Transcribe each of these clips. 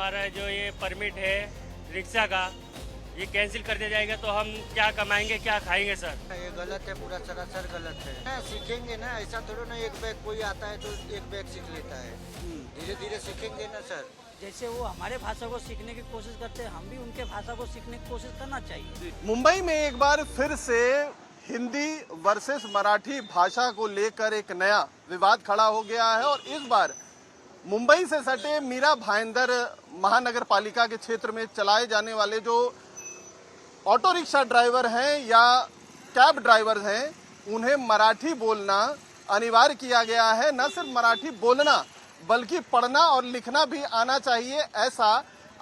हमारा जो ये परमिट है रिक्शा का ये कैंसिल कर दिया जाएगा तो हम क्या कमाएंगे क्या खाएंगे सर। ये गलत है, पूरा सरासर गलत है ना। सीखेंगे ना, ऐसा थोड़ा ना एक बैग कोई आता है तो एक बैग सीख लेता है। धीरे धीरे सीखेंगे ना सर। जैसे वो हमारे भाषा को सीखने की कोशिश करते हैं, हम भी उनके भाषा को सीखने की कोशिश करना चाहिए। मुंबई में एक बार फिर से हिंदी वर्सेस मराठी भाषा को लेकर एक नया विवाद खड़ा हो गया है और इस बार मुंबई से सटे मीरा भाईंदर महानगर पालिका के क्षेत्र में चलाए जाने वाले जो ऑटो रिक्शा ड्राइवर हैं या कैब ड्राइवर हैं उन्हें मराठी बोलना अनिवार्य किया गया है। न सिर्फ मराठी बोलना बल्कि पढ़ना और लिखना भी आना चाहिए, ऐसा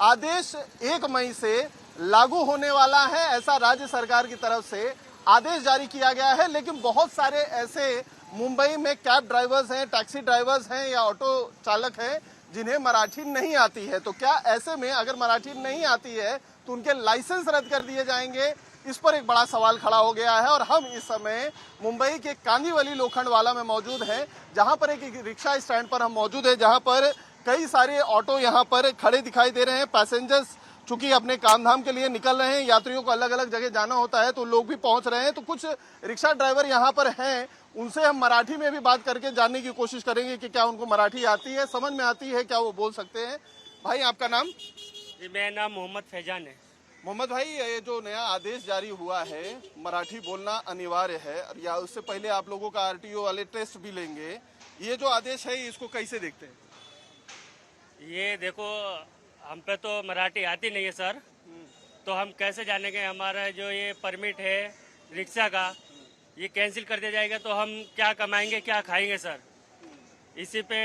आदेश 1 मई से लागू होने वाला है। ऐसा राज्य सरकार की तरफ से आदेश जारी किया गया है। लेकिन बहुत सारे ऐसे मुंबई में कैब ड्राइवर्स हैं, टैक्सी ड्राइवर्स हैं या ऑटो चालक हैं जिन्हें मराठी नहीं आती है। तो क्या ऐसे में अगर मराठी नहीं आती है तो उनके लाइसेंस रद्द कर दिए जाएंगे? इस पर एक बड़ा सवाल खड़ा हो गया है और हम इस समय मुंबई के कांदीवली लोखंडवाला में मौजूद हैं, जहां पर एक रिक्शा स्टैंड पर हम मौजूद हैं, जहां पर कई सारे ऑटो यहां पर खड़े दिखाई दे रहे हैं। पैसेंजर्स चूंकि अपने काम धाम के लिए निकल रहे हैं, यात्रियों को अलग अलग जगह जाना होता है तो लोग भी पहुंच रहे हैं। तो कुछ रिक्शा ड्राइवर यहाँ पर हैं, उनसे हम मराठी में भी बात करके जानने की कोशिश करेंगे कि क्या उनको मराठी आती है, समझ में आती है, क्या वो बोल सकते हैं। भाई आपका नाम? जी मेरा नाम मोहम्मद फैजान है। मोहम्मद भाई, ये जो नया आदेश जारी हुआ है मराठी बोलना अनिवार्य है और या उससे पहले आप लोगों का आरटीओ वाले टेस्ट भी लेंगे, ये जो आदेश है इसको कैसे देखते हैं? ये देखो हम पे तो मराठी आती नहीं है सर, तो हम कैसे जानेंगे। हमारा जो ये परमिट है रिक्शा का ये कैंसिल कर दिया जाएगा तो हम क्या कमाएंगे क्या खाएंगे सर। इसी पे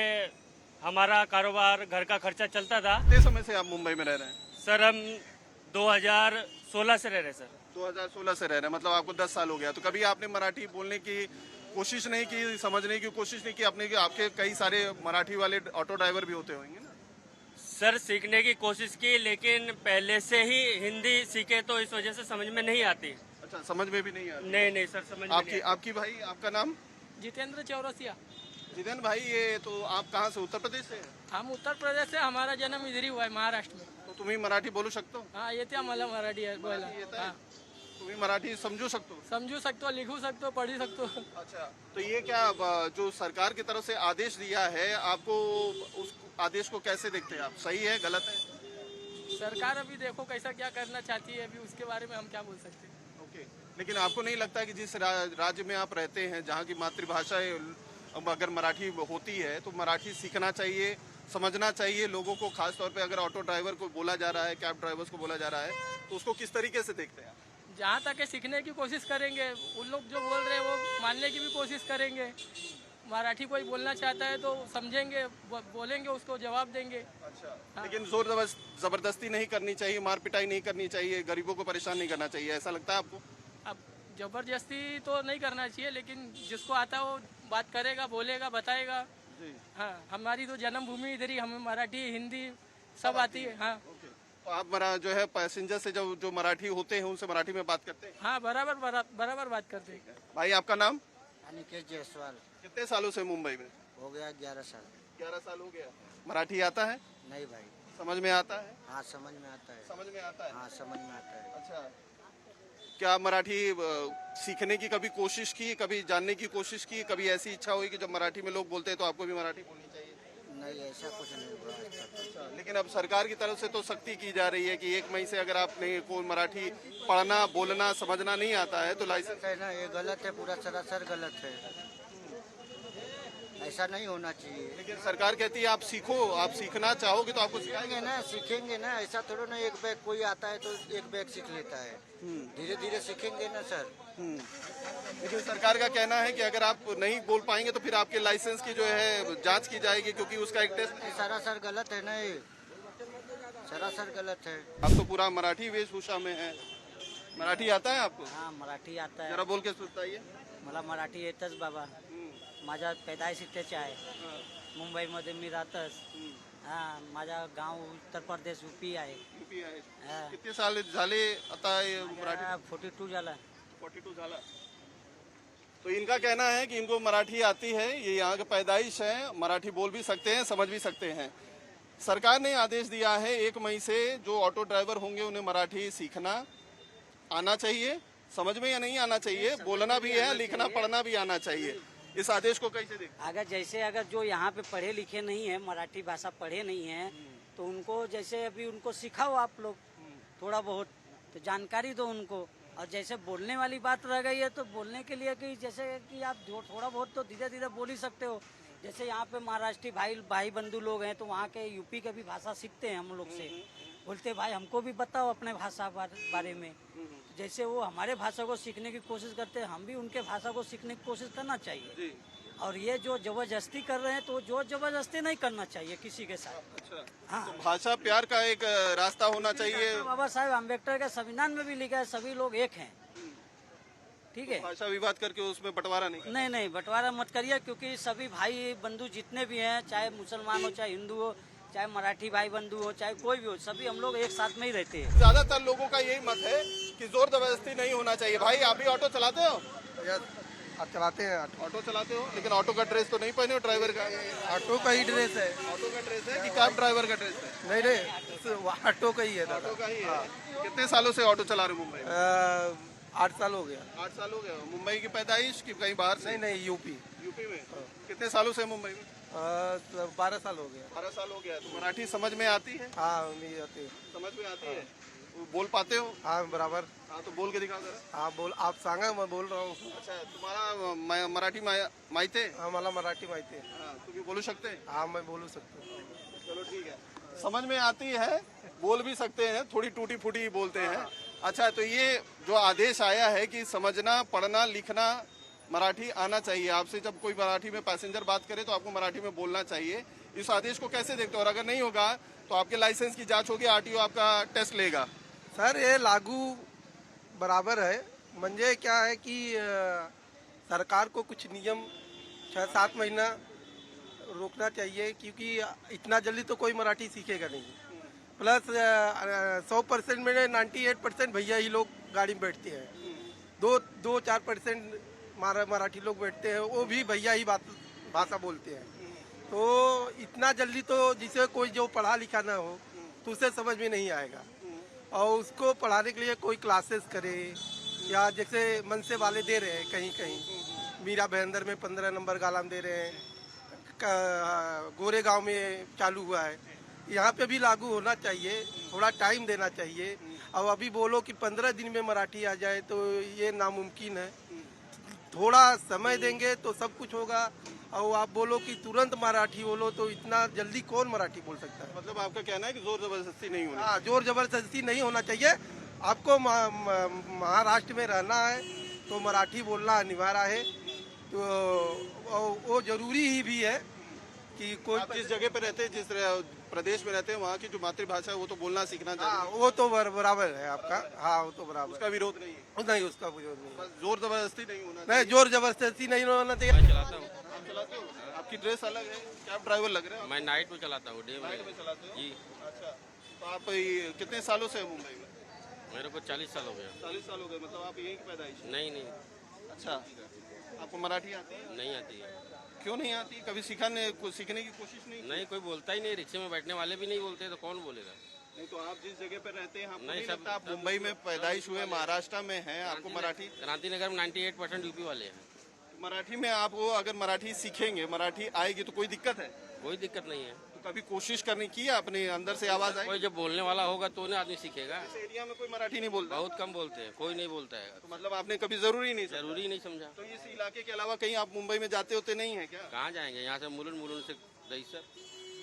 हमारा कारोबार घर का खर्चा चलता था। कितने समय से आप मुंबई में रह रहे हैं? सर हम 2016 से रह रहे सर। 2016 से रह रहे हैं, मतलब आपको 10 साल हो गया। तो कभी आपने मराठी बोलने की कोशिश नहीं की, समझने की कोशिश नहीं की अपने? आपके कई सारे मराठी वाले ऑटो ड्राइवर भी होते होंगे ना? सर सीखने की कोशिश की लेकिन पहले से ही हिंदी सीखे तो इस वजह से समझ में नहीं आती। अच्छा, समझ में भी नहीं आ रही? नहीं सर समझ में नहीं आपकी भाई, आपका नाम? जितेंद्र चौरसिया। जितेंद्र भाई, ये तो आप कहाँ से, उत्तर प्रदेश से? हम उत्तर प्रदेश से, हमारा जन्म इधर ही हुआ है, महाराष्ट्र में। तो तुम्ही मराठी बोलू शकतो? हाँ येते आम्हाला मराठी आहे बोलायला। हाँ। तुम्ही मराठी समझू शकतो? समझू सकतो, लिखू सकतो, पढ़ी सकतो। अच्छा, तो ये क्या जो सरकार की तरफ से आदेश दिया है, आपको उस आदेश को कैसे देखते हैं आप? सही है, गलत है? सरकार अभी देखो कैसा क्या करना चाहती है, अभी उसके बारे में हम क्या बोल सकते हैं। ओके, लेकिन आपको नहीं लगता कि जिस राज्य में आप रहते हैं, जहाँ की मातृभाषा अगर मराठी होती है तो मराठी सीखना चाहिए, समझना चाहिए लोगों को। खास तौर पे अगर ऑटो ड्राइवर को बोला जा रहा है, कैब ड्राइवर्स को बोला जा रहा है, तो उसको किस तरीके से देखते हैं आप? जहाँ तक है सीखने की कोशिश करेंगे, उन लोग जो बोल रहे हैं वो मानने की भी कोशिश करेंगे। मराठी कोई बोलना चाहता है तो समझेंगे, बोलेंगे, उसको जवाब देंगे। अच्छा, लेकिन जोर जबरदस्ती नहीं करनी चाहिए, मार पिटाई नहीं करनी चाहिए, गरीबों को परेशान नहीं करना चाहिए, ऐसा लगता है आपको? अब जबरदस्ती तो नहीं करना चाहिए, लेकिन जिसको आता है वो बात करेगा, बोलेगा, बताएगा। जी। हाँ, हमारी तो जन्मभूमि इधर ही, हमें मराठी हिंदी सब आती है। हाँ ओके, तो आप जो है पैसेंजर से जो मराठी होते हैं उनसे मराठी में बात करते हैं? हाँ, बराबर बात करते हैं। भाई आपका नाम? अनिकेत जायसवाल। कितने सालों से मुंबई में? हो गया 11 साल। 11 साल हो गया। मराठी आता है? नहीं भाई। समझ में आता है? हाँ समझ में आता है। समझ में आता है? हाँ समझ में आता है। अच्छा, क्या मराठी सीखने की कभी कोशिश की, कभी जानने की कोशिश की? कभी ऐसी इच्छा हुई कि जब मराठी में लोग बोलते हैं तो आपको भी मराठी बोलनी चाहिए? नहीं, ऐसा कुछ नहीं हुआ आज तक। अच्छा, लेकिन अब सरकार की तरफ से तो सख्ती की जा रही है कि 1 मई से अगर आपने कोई मराठी पढ़ना, बोलना, समझना नहीं आता है तो लाइसेंस। है ना, ये गलत है, पूरा सरासर गलत है। ऐसा नहीं होना चाहिए। लेकिन सरकार कहती है आप सीखो, आप सीखना चाहोगे तो आपको सिखाएंगे ना। सीखेंगे ना, ऐसा थोड़ा ना एक बैग कोई आता है तो एक बैग सीख लेता है। धीरे धीरे सीखेंगे ना सर। लेकिन सरकार का कहना है कि अगर आप नहीं बोल पाएंगे तो फिर आपके लाइसेंस की जो है जांच की जाएगी, क्योंकि उसका एक टेस्ट। सरासर गलत है ना, ये सरासर गलत है। आप तो पूरा मराठी वेशभूषा में है। मराठी आता है आपको? हाँ, मराठी आता है। जरा बोल के बताइए। मला मराठी येतच बाबा, माझा पैदाइश इथेच आहे, मुंबईमध्ये मी राहतच। हाँ, माझा गाव उत्तर प्रदेश यूपी आहे। यूपी आहे। हाँ। किती साल झाले आता ये मराठी? 42 झाला। 42 झाला। तो इनका कहना है कि इनको मराठी आती है, ये यहाँ के पैदाइश है, मराठी बोल भी सकते हैं, समझ भी सकते हैं। सरकार ने आदेश दिया है 1 मई से जो ऑटो ड्राइवर होंगे उन्हें मराठी सीखना आना चाहिए, समझ में या नहीं आना चाहिए, बोलना भी है, लिखना पढ़ना भी आना चाहिए। इस आदेश को कैसे देखते अगर जो यहाँ पे पढ़े लिखे नहीं है, मराठी भाषा पढ़े नहीं है, तो उनको जैसे अभी उनको सिखाओ आप लोग थोड़ा बहुत, तो जानकारी दो उनको। और जैसे बोलने वाली बात रह गई है तो बोलने के लिए कि जैसे कि आप जो थोड़ा बहुत तो धीरे धीरे बोल ही सकते हो। जैसे यहाँ पे महाराष्ट्री भाई बंधु लोग हैं तो वहाँ के यूपी के भी भाषा सीखते हैं हम लोग से, बोलते भाई हमको भी बताओ अपने भाषा बारे में। जैसे वो हमारे भाषा को सीखने की कोशिश करते हैं, हम भी उनके भाषा को सीखने की कोशिश करना चाहिए। और ये जो जबरदस्ती कर रहे हैं तो जो जबरदस्ती नहीं करना चाहिए किसी के साथ। अच्छा, हाँ, तो भाषा प्यार का एक रास्ता होना चाहिए। बाबा साहेब अम्बेडकर के संविधान में भी लिखा है सभी लोग एक हैं, ठीक है। भाषा विवाद करके उसमें बंटवारा नहीं करना। नहीं बंटवारा मत करिए, क्योंकि सभी भाई बंधु जितने भी हैं, चाहे मुसलमान हो, चाहे हिंदू हो, चाहे मराठी भाई बंधु हो, चाहे कोई भी हो, सभी हम लोग एक साथ में ही रहते हैं। ज्यादातर लोगों का यही मत है कि जोर जबरदस्ती नहीं होना चाहिए। भाई आप भी ऑटो चलाते हो? आप चलाते हैं ऑटो चलाते हो, लेकिन ऑटो का ड्रेस तो नहीं पहने हो ड्राइवर का। ऑटो का ही ड्रेस है। ऑटो का ड्रेस है कि कैब ड्राइवर का ड्रेस है? नहीं ऑटो का ही है दादा। ऑटो का ही है। कितने सालों से ऑटो चला रहे हो मुंबई में? 8 साल हो गया। 8 साल हो गया। मुंबई की पैदाइश कि कहीं बाहर से? नहीं यूपी में। कितने सालों से मुंबई में? 12 साल हो गया। 12 साल हो गया। तो मराठी समझ में आती है? हाँ नहीं आती। समझ में आती है। बोल पाते हो? हाँ बराबर। हाँ तो बोल के दिखाओ जरा। हाँ बोल, आप सांगा मैं बोल रहा हूँ। अच्छा, तुम्हाला मराठी माहिती आहे? हाँ मला मराठी माहिती है। हाँ, तुम्ही बोलू शकते हैं? हाँ मैं बोलू सकता हूँ। चलो ठीक है, समझ में आती है, बोल भी सकते हैं, थोड़ी टूटी फूटी बोलते हैं। अच्छा, तो ये जो आदेश आया है कि समझना पढ़ना लिखना मराठी आना चाहिए, आपसे जब कोई मराठी में पैसेंजर बात करे तो आपको मराठी में बोलना चाहिए, इस आदेश को कैसे देखते हो? और अगर नहीं होगा तो आपके लाइसेंस की जांच होगी, आरटीओ आपका टेस्ट लेगा। सर ये लागू बराबर है, म्हणजे क्या है कि सरकार को कुछ नियम 6-7 महीना रोकना चाहिए, क्योंकि इतना जल्दी तो कोई मराठी सीखेगा नहीं। प्लस 100% में 98% भैया ही लोग गाड़ी में बैठते हैं, 2-4% मराठी लोग बैठते हैं, वो भी भैया ही भाषा बोलते हैं। तो इतना जल्दी तो जिसे कोई जो पढ़ा लिखा ना हो तो उसे समझ में नहीं आएगा, और उसको पढ़ाने के लिए कोई क्लासेस करे, या जैसे मनसे वाले दे रहे हैं कहीं कहीं, मीरा भाईंदर में 15 नंबर गालाम दे रहे हैं, गोरेगांव में चालू हुआ है, यहाँ पे भी लागू होना चाहिए, थोड़ा टाइम देना चाहिए। अब अभी बोलो कि 15 दिन में मराठी आ जाए तो ये नामुमकिन है, थोड़ा समय देंगे तो सब कुछ होगा। और आप बोलो कि तुरंत मराठी बोलो तो इतना जल्दी कौन मराठी बोल सकता है? मतलब आपका कहना है कि जोर जबरदस्ती नहीं होना? हाँ, जोर जबरदस्ती नहीं होना चाहिए। आपको महाराष्ट्र में रहना है तो मराठी बोलना अनिवार्य है, तो वो जरूरी ही भी है कि कोई आप जिस जगह पे रहते हैं, जिस प्रदेश में रहते हैं, वहाँ की जो मातृभाषा है वो तो बोलना सीखना चाहिए। हाँ वो तो बराबर है आपका। हाँ वो तो बराबर, उसका विरोध नहीं है? नहीं उसका विरोध नहीं। बस जोर जबरदस्ती नहीं होना नहीं, जोर जबरदस्ती नहीं होना चाहिए। चलाता हूँ। आप चलाते हो? आपकी ड्रेस अलग है, कैब ड्राइवर लग रहे हो। मैं नाइट में चलाता हूँ, डे नाइट में चलाते हो? जी। अच्छा, तो आप कितने सालों से मुंबई में? मेरे को 40 साल हो गया। 40 साल हो गए। मतलब आप यहीं की पैदाइश? नहीं अच्छा, आपको मराठी आती है? नहीं आती है। क्यों नहीं आती? कभी सीखने की कोशिश नहीं की? नहीं, कोई बोलता ही नहीं, रिक्शे में बैठने वाले भी नहीं बोलते, तो कौन बोलेगा? नहीं तो आप जिस जगह पे रहते हैं, आपको नहीं, नहीं सब- लगता आप मुंबई में पैदाइश हुए, महाराष्ट्र में हैं, आपको मराठी क्रांतिनगर में 98% यूपी वाले हैं। मराठी में आपको अगर मराठी सीखेंगे, मराठी आएगी तो कोई दिक्कत है? कोई दिक्कत नहीं है। तो कभी कोशिश करने की है अपने अंदर से आवाज आई? कोई जब बोलने वाला होगा तो ना आदमी सीखेगा। इस एरिया में कोई मराठी नहीं बोलता? बहुत कम बोलते हैं, कोई नहीं बोलता है। तो मतलब आपने कभी जरूरी नहीं समझा? जरूरी नहीं समझा। तो इस इलाके के अलावा कहीं आप मुंबई में जाते होते नहीं है क्या? कहाँ जाएंगे? यहाँ से मुलुंड से दहीसर,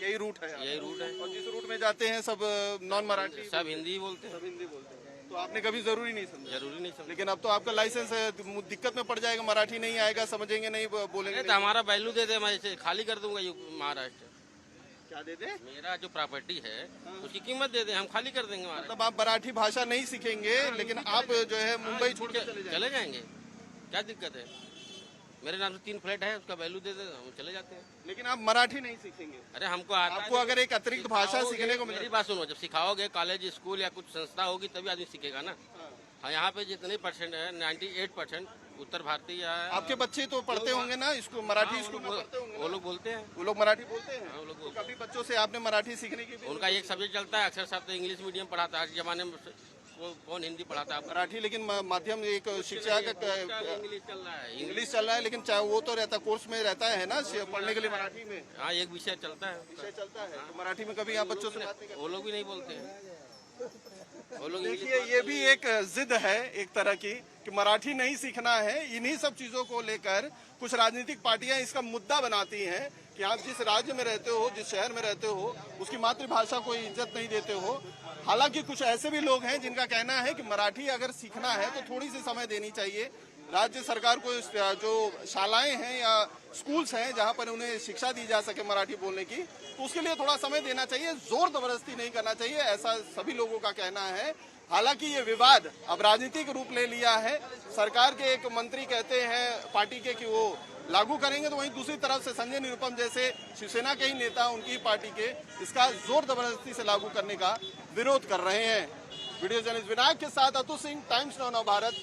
यही रूट है? यही रूट है। और जिस रूट में जाते हैं सब नॉन मराठी, सब हिंदी ही बोलते हैं। सब हिंदी बोलते हैं। तो आपने कभी जरूरी नहीं समझा? जरूरी नहीं समझा। लेकिन अब तो आपका लाइसेंस है, दिक्कत में पड़ जाएगा, मराठी नहीं आएगा, समझेंगे नहीं, बोलेंगे तो हमारा वैल्यू दे दे, मैं इसे खाली कर दूंगा महाराष्ट्र। क्या दे दे? मेरा जो प्रॉपर्टी है उसकी कीमत दे दे, हम खाली कर देंगे महाराष्ट्र। मतलब आप मराठी भाषा नहीं सीखेंगे, लेकिन आप जो है मुंबई छोड़ के चले जाएंगे, क्या दिक्कत है? मेरे नाम से 3 फ्लैट है, उसका वैल्यू दे दे, हम चले जाते हैं। लेकिन आप मराठी नहीं सीखेंगे? अरे हमको आता है। आपको अगर एक अतिरिक्त भाषा सीखने को मेरी मिले, बात सुनो, जब सिखाओगे कॉलेज स्कूल या कुछ संस्था होगी तभी आदमी सीखेगा ना। हाँ, यहाँ पे जितने परसेंट है 98% उत्तर भारतीय है। आपके बच्चे तो पढ़ते होंगे ना इसको, मराठी स्कूल में पढ़ते होंगे वो लोग बोलते हैं। वो लोग मराठी बोलते हैं। हाँ, वो लोग तो बोलते कभी बच्चों से आपने मराठी सीखने की भी हैं। उनका एक सब्जेक्ट चलता है, अक्सर साहब तो इंग्लिश मीडियम पढ़ाता है। आज के जमाने में वो कौन हिंदी पढ़ाता है? मराठी, लेकिन माध्यम एक शिक्षा का इंग्लिश चल रहा है। इंग्लिश चल रहा है, लेकिन चाहे वो तो रहता कोर्स में रहता है ना पढ़ने के लिए मराठी में हाँ, एक विषय चलता है। विषय चलता है। तो मराठी में कभी आप बच्चों से बात नहीं वो लोग भी नहीं बोलते हैं। वो लोग देखिए, इंग्लिश ये भी एक जिद है एक तरह की कि मराठी नहीं सीखना है। इन्हीं सब चीजों को लेकर कुछ राजनीतिक पार्टियां इसका मुद्दा बनाती हैं कि आप जिस राज्य में रहते हो, जिस शहर में रहते हो, उसकी मातृभाषा को इज्जत नहीं देते हो। हालांकि कुछ ऐसे भी लोग हैं जिनका कहना है कि मराठी अगर सीखना है तो थोड़ी सी समय देनी चाहिए। राज्य सरकार को जो शालाएं हैं या स्कूल्स हैं जहां पर उन्हें शिक्षा दी जा सके मराठी बोलने की, तो उसके लिए थोड़ा समय देना चाहिए, जोर जबरदस्ती नहीं करना चाहिए, ऐसा सभी लोगों का कहना है। हालांकि ये विवाद अब राजनीतिक रूप ले लिया है। सरकार के एक मंत्री कहते हैं पार्टी के कि वो लागू करेंगे, तो वहीं दूसरी तरफ से संजय निरुपम जैसे शिवसेना के ही नेता, उनकी पार्टी के, इसका जोर जबरदस्ती से लागू करने का विरोध कर रहे हैं। वीडियो जर्नलिस्ट विनायक के साथ अतुल सिंह, टाइम्स नाउ भारत,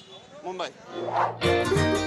मुंबई।